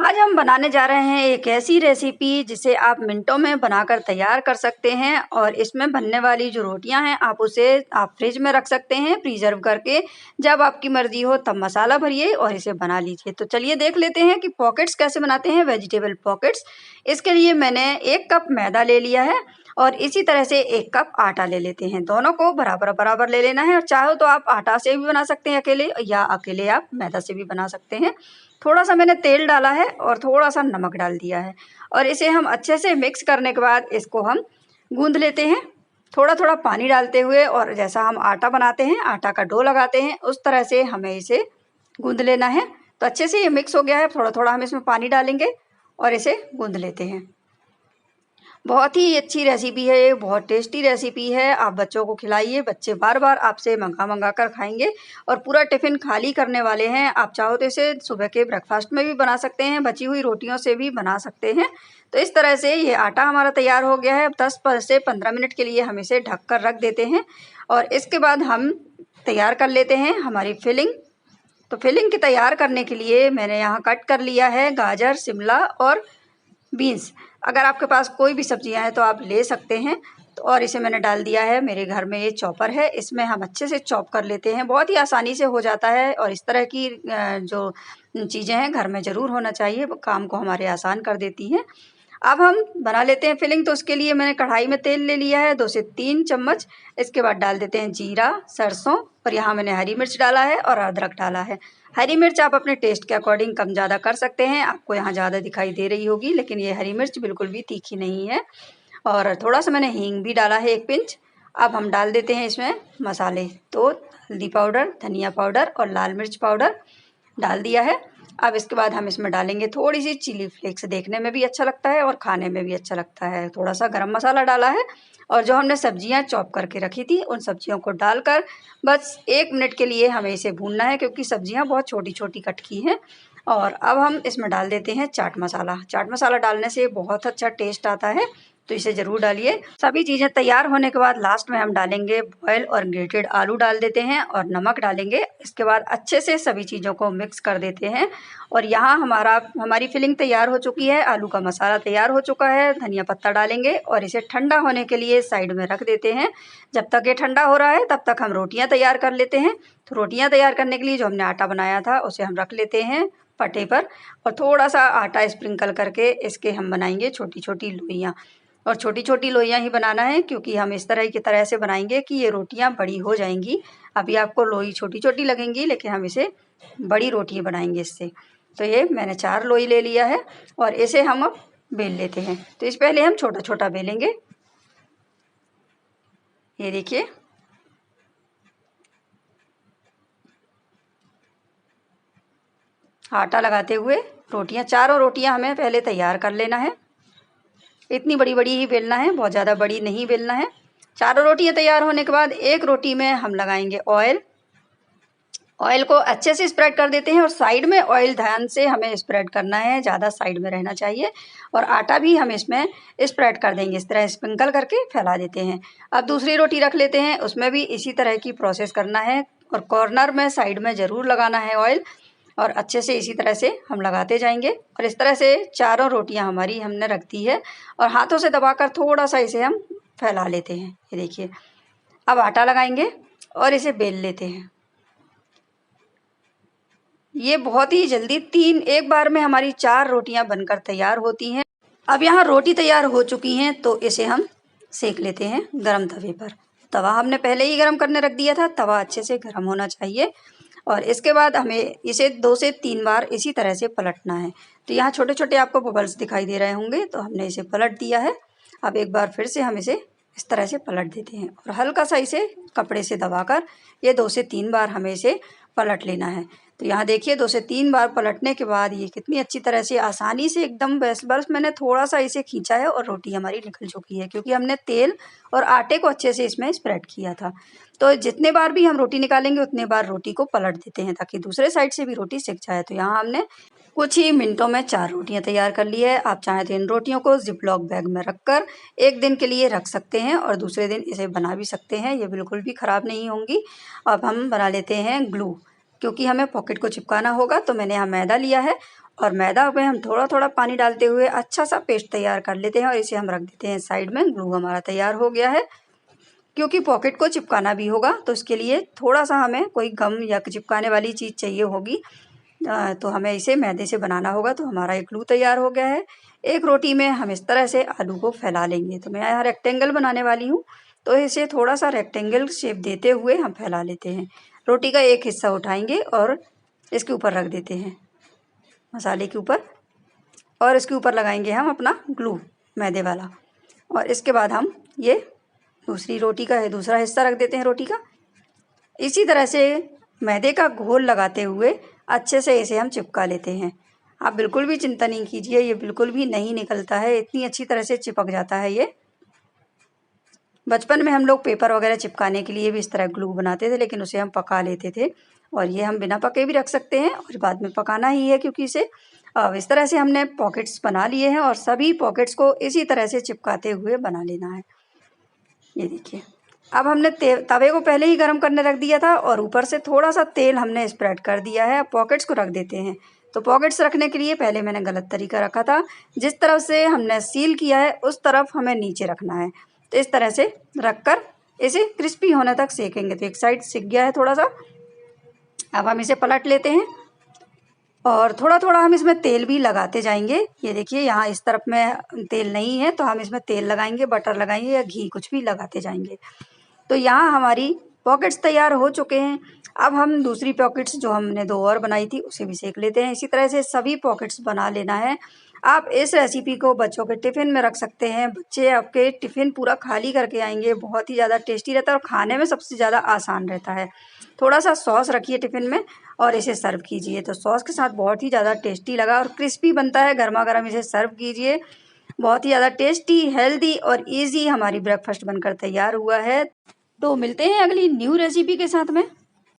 आज हम बनाने जा रहे हैं एक ऐसी रेसिपी जिसे आप मिनटों में बनाकर तैयार कर सकते हैं और इसमें बनने वाली जो रोटियां हैं आप फ्रिज में रख सकते हैं प्रिजर्व करके। जब आपकी मर्जी हो तब मसाला भरिए और इसे बना लीजिए। तो चलिए देख लेते हैं कि पॉकेट्स कैसे बनाते हैं, वेजिटेबल पॉकेट्स। इसके लिए मैंने 1 कप मैदा ले लिया है और इसी तरह से 1 कप आटा ले लेते हैं। दोनों को बराबर बराबर ले लेना है और चाहो तो आप आटा से भी बना सकते हैं अकेले, या अकेले आप मैदा से भी बना सकते हैं। थोड़ा सा मैंने तेल डाला है और थोड़ा सा नमक डाल दिया है और इसे हम अच्छे से मिक्स करने के बाद इसको हम गूंद लेते हैं थोड़ा थोड़ा पानी डालते हुए। और जैसा हम आटा बनाते हैं, आटा का डो लगाते हैं, उस तरह से हमें इसे गूंद लेना है। तो अच्छे से ये मिक्स हो गया है। थोड़ा थोड़ा हम इसमें पानी डालेंगे और इसे गूंद लेते हैं। बहुत ही अच्छी रेसिपी है ये, बहुत टेस्टी रेसिपी है। आप बच्चों को खिलाइए, बच्चे बार बार आपसे मंगा कर खाएंगे और पूरा टिफ़िन खाली करने वाले हैं। आप चाहो तो इसे सुबह के ब्रेकफास्ट में भी बना सकते हैं, बची हुई रोटियों से भी बना सकते हैं। तो इस तरह से ये आटा हमारा तैयार हो गया है। अब 10 से 15 मिनट के लिए हम इसे ढक कर रख देते हैं और इसके बाद हम तैयार कर लेते हैं हमारी फिलिंग। तो फिलिंग के तैयार करने के लिए मैंने यहाँ कट कर लिया है गाजर, शिमला और बीन्स। अगर आपके पास कोई भी सब्जियां हैं तो आप ले सकते हैं। तो और इसे मैंने डाल दिया है। मेरे घर में ये चॉपर है, इसमें हम अच्छे से चॉप कर लेते हैं। बहुत ही आसानी से हो जाता है और इस तरह की जो चीज़ें हैं घर में ज़रूर होना चाहिए, वो काम को हमारे आसान कर देती हैं। अब हम बना लेते हैं फिलिंग। तो उसके लिए मैंने कढ़ाई में तेल ले लिया है 2 से 3 चम्मच। इसके बाद डाल देते हैं जीरा, सरसों और यहाँ मैंने हरी मिर्च डाला है और अदरक डाला है। हरी मिर्च आप अपने टेस्ट के अकॉर्डिंग कम ज़्यादा कर सकते हैं। आपको यहाँ ज़्यादा दिखाई दे रही होगी, लेकिन ये हरी मिर्च बिल्कुल भी तीखी नहीं है। और थोड़ा सा मैंने हींग भी डाला है 1 पिंच। अब हम डाल देते हैं इसमें मसाले। तो हल्दी पाउडर, धनिया पाउडर और लाल मिर्च पाउडर डाल दिया है। अब इसके बाद हम इसमें डालेंगे थोड़ी सी चिली फ्लेक्स, देखने में भी अच्छा लगता है और खाने में भी अच्छा लगता है। थोड़ा सा गरम मसाला डाला है और जो हमने सब्जियां चॉप करके रखी थी उन सब्जियों को डालकर बस 1 मिनट के लिए हमें इसे भूनना है, क्योंकि सब्जियां बहुत छोटी छोटी कट की हैं। और अब हम इसमें डाल देते हैं चाट मसाला। चाट मसाला डालने से बहुत अच्छा टेस्ट आता है, तो इसे ज़रूर डालिए। सभी चीज़ें तैयार होने के बाद लास्ट में हम डालेंगे बॉयल और ग्रेटेड आलू डाल देते हैं और नमक डालेंगे। इसके बाद अच्छे से सभी चीज़ों को मिक्स कर देते हैं और यहाँ हमारी फिलिंग तैयार हो चुकी है। आलू का मसाला तैयार हो चुका है। धनिया पत्ता डालेंगे और इसे ठंडा होने के लिए साइड में रख देते हैं। जब तक ये ठंडा हो रहा है तब तक हम रोटियाँ तैयार कर लेते हैं। तो रोटियाँ तैयार करने के लिए जो हमने आटा बनाया था उसे हम रख लेते हैं पटे पर और थोड़ा सा आटा स्प्रिंकल करके इसके हम बनाएंगे छोटी छोटी लोइयाँ। और छोटी छोटी लोइयाँ ही बनाना है, क्योंकि हम इस तरह से बनाएंगे कि ये रोटियाँ बड़ी हो जाएंगी। अभी आपको लोई छोटी छोटी लगेंगी, लेकिन हम इसे बड़ी रोटी बनाएंगे इससे। तो ये मैंने 4 लोई ले लिया है और इसे हम अब बेल लेते हैं। तो इस पहले हम छोटा छोटा बेलेंगे। ये देखिए, आटा लगाते हुए रोटियां, चारों रोटियां हमें पहले तैयार कर लेना है। इतनी बड़ी बड़ी ही बेलना है, बहुत ज़्यादा बड़ी नहीं बेलना है। चारों रोटियां तैयार होने के बाद एक रोटी में हम लगाएंगे ऑयल। ऑयल को अच्छे से स्प्रेड कर देते हैं और साइड में ऑयल ध्यान से हमें स्प्रेड करना है, ज़्यादा साइड में रहना चाहिए। और आटा भी हम इसमें स्प्रेड कर देंगे, इस तरह स्प्रिंकल करके फैला देते हैं। अब दूसरी रोटी रख लेते हैं, उसमें भी इसी तरह की प्रोसेस करना है और कॉर्नर में साइड में ज़रूर लगाना है ऑयल। और अच्छे से इसी तरह से हम लगाते जाएंगे और इस तरह से चारों रोटियां हमारी हमने रख दी है और हाथों से दबाकर थोड़ा सा इसे हम फैला लेते हैं। ये देखिए, अब आटा लगाएंगे और इसे बेल लेते हैं। ये बहुत ही जल्दी एक बार में हमारी 4 रोटियां बनकर तैयार होती हैं। अब यहाँ रोटी तैयार हो चुकी हैं, तो इसे हम सेक लेते हैं गरम तवे पर। तवा हमने पहले ही गरम करने रख दिया था, तवा अच्छे से गरम होना चाहिए। और इसके बाद हमें इसे 2 से 3 बार इसी तरह से पलटना है। तो यहाँ छोटे छोटे आपको बबल्स दिखाई दे रहे होंगे, तो हमने इसे पलट दिया है। अब एक बार फिर से हम इसे इस तरह से पलट देते हैं और हल्का सा इसे कपड़े से दबाकर ये 2 से 3 बार हमें इसे पलट लेना है। तो यहाँ देखिए, 2 से 3 बार पलटने के बाद ये कितनी अच्छी तरह से आसानी से एकदम बस मैंने थोड़ा सा इसे खींचा है और रोटी हमारी निकल चुकी है, क्योंकि हमने तेल और आटे को अच्छे से इसमें स्प्रेड किया था। तो जितने बार भी हम रोटी निकालेंगे उतने बार रोटी को पलट देते हैं, ताकि दूसरे साइड से भी रोटी सिक जाए। तो यहाँ हमने कुछ ही मिनटों में 4 रोटियां तैयार कर ली है। आप चाहें तो इन रोटियों को जिपलॉक बैग में रखकर 1 दिन के लिए रख सकते हैं और दूसरे दिन इसे बना भी सकते हैं, ये बिल्कुल भी ख़राब नहीं होंगी। अब हम बना लेते हैं ग्लू, क्योंकि हमें पॉकेट को चिपकाना होगा। तो मैंने यहाँ मैदा लिया है और मैदा में हम थोड़ा थोड़ा पानी डालते हुए अच्छा सा पेस्ट तैयार कर लेते हैं और इसे हम रख देते हैं साइड में। ग्लू हमारा तैयार हो गया है। क्योंकि पॉकेट को चिपकाना भी होगा तो इसके लिए थोड़ा सा हमें कोई गम या चिपकाने वाली चीज़ चाहिए होगी। तो हमें इसे मैदे से बनाना होगा। तो हमारा एक ग्लू तैयार हो गया है। एक रोटी में हम इस तरह से आलू को फैला लेंगे। तो मैं यहाँ रेक्टेंगल बनाने वाली हूँ, तो इसे थोड़ा सा रेक्टेंगल शेप देते हुए हम फैला लेते हैं। रोटी का एक हिस्सा उठाएंगे और इसके ऊपर रख देते हैं, मसाले के ऊपर, और इसके ऊपर लगाएंगे हम अपना ग्लू मैदे वाला। और इसके बाद हम ये दूसरी रोटी का दूसरा हिस्सा रख देते हैं रोटी का। इसी तरह से मैदे का घोल लगाते हुए अच्छे से इसे हम चिपका लेते हैं। आप बिल्कुल भी चिंता नहीं कीजिए, ये बिल्कुल भी नहीं निकलता है, इतनी अच्छी तरह से चिपक जाता है ये। बचपन में हम लोग पेपर वगैरह चिपकाने के लिए भी इस तरह ग्लू बनाते थे, लेकिन उसे हम पका लेते थे। और ये हम बिना पके भी रख सकते हैं और बाद में पकाना ही है, क्योंकि इसे अब इस तरह से हमने पॉकेट्स बना लिए हैं और सभी पॉकेट्स को इसी तरह से चिपकाते हुए बना लेना है। ये देखिए, अब हमने तवे को पहले ही गर्म करने रख दिया था और ऊपर से थोड़ा सा तेल हमने स्प्रेड कर दिया है। अब पॉकेट्स को रख देते हैं। तो पॉकेट्स रखने के लिए पहले मैंने गलत तरीका रखा था। जिस तरफ से हमने सील किया है उस तरफ हमें नीचे रखना है। तो इस तरह से रखकर इसे क्रिस्पी होने तक सेकेंगे। तो एक साइड सिक गया है थोड़ा सा। अब हम इसे पलट लेते हैं और थोड़ा थोड़ा हम इसमें तेल भी लगाते जाएंगे। ये देखिए, यहाँ इस तरफ में तेल नहीं है तो हम इसमें तेल लगाएंगे, बटर लगाएंगे या घी, कुछ भी लगाते जाएंगे। तो यहाँ हमारी पॉकेट्स तैयार हो चुके हैं। अब हम दूसरी पॉकेट्स जो हमने दो और बनाई थी उसे भी सेक लेते हैं। इसी तरह से सभी पॉकेट्स बना लेना है। आप इस रेसिपी को बच्चों के टिफ़िन में रख सकते हैं। बच्चे आपके टिफ़िन पूरा खाली करके आएंगे। बहुत ही ज़्यादा टेस्टी रहता है और खाने में सबसे ज़्यादा आसान रहता है। थोड़ा सा सॉस रखिए टिफ़िन में और इसे सर्व कीजिए। तो सॉस के साथ बहुत ही ज़्यादा टेस्टी लगा और क्रिस्पी बनता है। गर्मा गर्म इसे सर्व कीजिए। बहुत ही ज़्यादा टेस्टी, हेल्दी और ईजी हमारी ब्रेकफास्ट बनकर तैयार हुआ है। तो मिलते हैं अगली न्यू रेसिपी के साथ में।